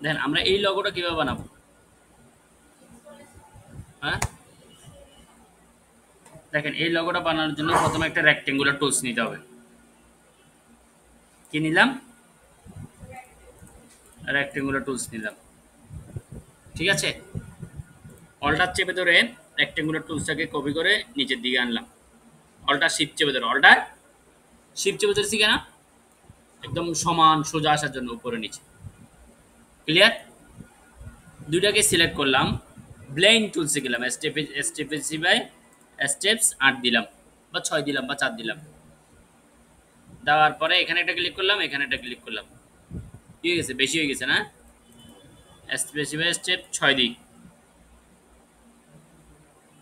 দেখেন আমরা এই লগোটা কিভাবে বানাবো? হ্যাঁ, দেখেন এই লগোটা বানানোর জন্য প্রথমে একটা রেক্টেঙ্গুলার টুলস নিতে হবে। কি নিলাম? রেক্টেঙ্গুলার টুলস নিলাম। ঠিক আছে, অল্টার চেপে ধরে রেক্টেঙ্গুলার টুলসটাকে কপি করে নিচের দিকে আনলাম। অল্টার শিফট চেপে ধরে, অল্টার শিফট চেপে ধরেছি কেন? একদম সমান সোজা আসার জন্য, উপরে নিচে। ক্লিয়ার? দুইটাকে সিলেক্ট করলাম, ব্লেন্ড টুলসে গেলাম, স্টেপেসিফাই স্টেপস ৮ দিলাম বা ৬ দিলাম বা ৪ দিলাম। দেওয়ার পরে এখানে একটা ক্লিক করলাম, এখানে একটা ক্লিক করলাম। কি হয়ে গেছে? বেশি হয়ে গেছে না? স্পেসিফাই স্টেপ ৬ দিই,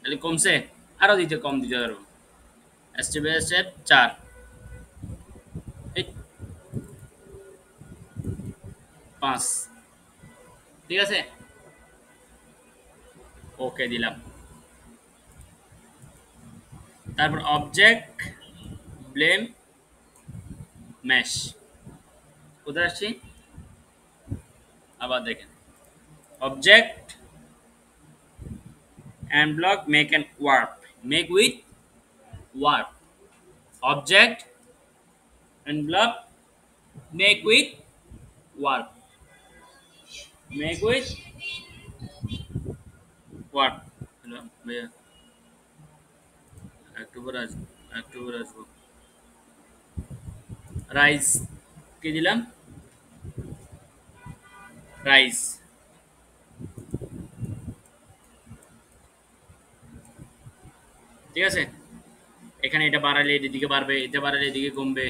তাহলে কমছে? আরও দিতে কম দিতে পারবো। স্টেপের স্টেপ ৪, এই ৫। ঠিক আছে, ওকে দিলাম। তারপর অবজেক্ট ব্লেম ম্যাশ, কোথায় আসছি? আবার দেখেন, object and block make and warp, make with warp, object and block make with warp, make with warp। Hello ভাইয়া, একটু পরে আসবো, একটু পরে আসবো। রাইস কি দিলাম? রাইস। ঠিক আছে, এখানে এটা বাড়ালে এদিকে বাড়বে, এটা বাড়ালে এদিকে কমবে,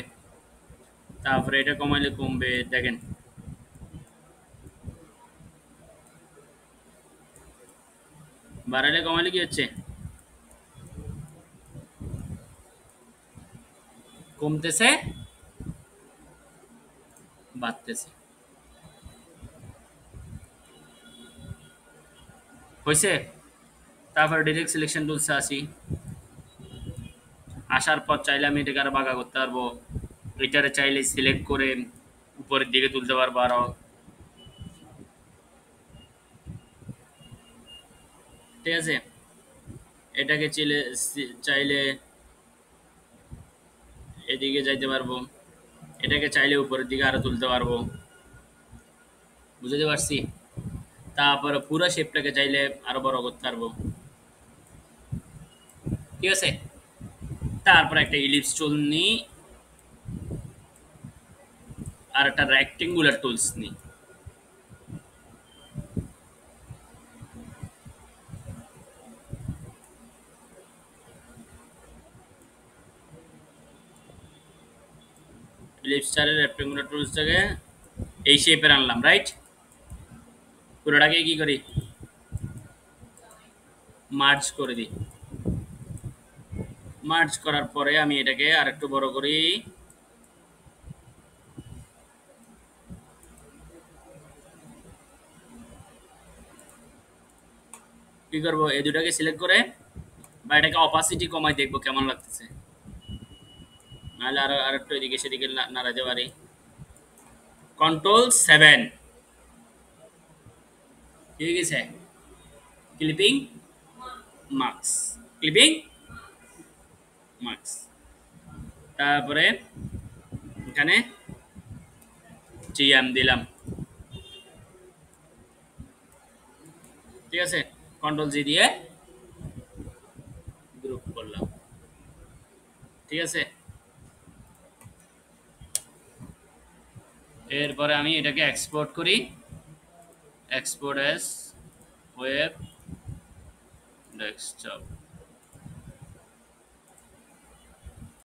তারপরে এটা কমাইলে কমবে। দেখেন, বাড়ালে কমাইলে কি হচ্ছে? কমতেছে, বাড়তেছে। হয়েছে? তারপর ডিরেক্ট সিলেকশন টুলসে আসি। আসার পর চাইলে আমি এটাকে আরো বাঁকা করতে পারবো, এটারে চাইলে সিলেক্ট করে উপরের দিকে তুলতে পারবো আরো। ঠিক আছে, এটাকে চাইলে এদিকে যাইতে পারবো, এটাকে চাইলে উপরের দিকে আরো তুলতে পারবো। বুঝতে পারছি? তারপরে পুরো শেপটাকে চাইলে আরো বড় করতে পারবো। ঠিক আছে, তারপর একটা ইলিপস টুল নিই, আর একটা রেক্টেঙ্গুলার টুলস নিই। ইলিপস চারের রেক্টেঙ্গুলার টুলসটাকে এই শেপের আনলাম, রাইট? পুরোটাকে কি করি? মার্জ করে দিই। মার্জ করার পরে আমি এটাকে আরেকটু বড় করি। কি করবো? এই দুটাকে সিলেক্ট করে বা এটাকে অপাসিটি কমাই, দেখবো কেমন লাগতেছে। নাহলে আরো আরেকটু এদিকে সেদিকে নাড়াতে পারি। কন্ট্রোল 7, কি হয়ে গেছে? Clipping marks, clipping marks. তারপরে এখানে জিএম দিলাম। ঠিক আছে, কন্ট্রোল-জি দিয়ে গ্রুপ করলাম। ঠিক আছে, এরপরে আমি এটাকে এক্সপোর্ট করি, এক্সপোর্ট এস ওয়েব ডেস্কটপ।